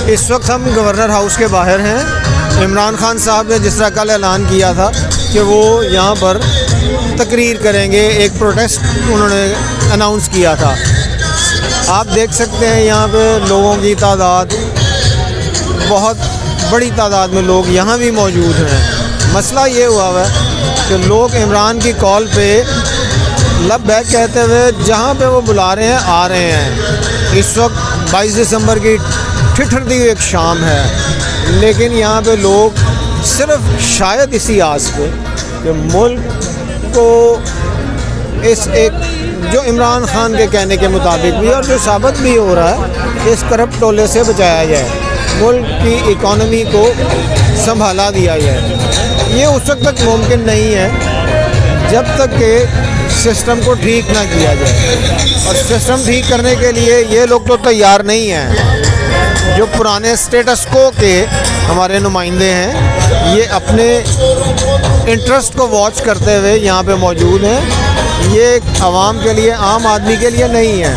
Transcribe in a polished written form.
इस वक्त हम गवर्नर हाउस के बाहर हैं। इमरान खान साहब ने जिस तरह कल ऐलान किया था कि वो यहाँ पर तकरीर करेंगे, एक प्रोटेस्ट उन्होंने अनाउंस किया था। आप देख सकते हैं यहाँ पे लोगों की तादाद, बहुत बड़ी तादाद में लोग यहाँ भी मौजूद हैं। मसला ये हुआ है कि लोग इमरान की कॉल पे लबैक कहते हुए जहाँ पे वो बुला रहे हैं आ रहे हैं। इस वक्त 22 दिसंबर की ठिठुरती हुई एक शाम है, लेकिन यहाँ पे लोग सिर्फ शायद इसी आस पे कि मुल्क को इस एक जो इमरान खान के कहने के मुताबिक भी और जो साबित भी हो रहा है, इस करप्ट टोले से बचाया जाए, मुल्क की इकॉनमी को संभाला दिया जाए। ये उस वक्त तक मुमकिन नहीं है जब तक कि सिस्टम को ठीक ना किया जाए, और सिस्टम ठीक करने के लिए ये लोग तो तैयार नहीं हैं। जो पुराने स्टेटस को के हमारे नुमाइंदे हैं, ये अपने इंटरेस्ट को वॉच करते हुए यहाँ पे मौजूद हैं। ये आवाम के लिए, आम आदमी के लिए नहीं है।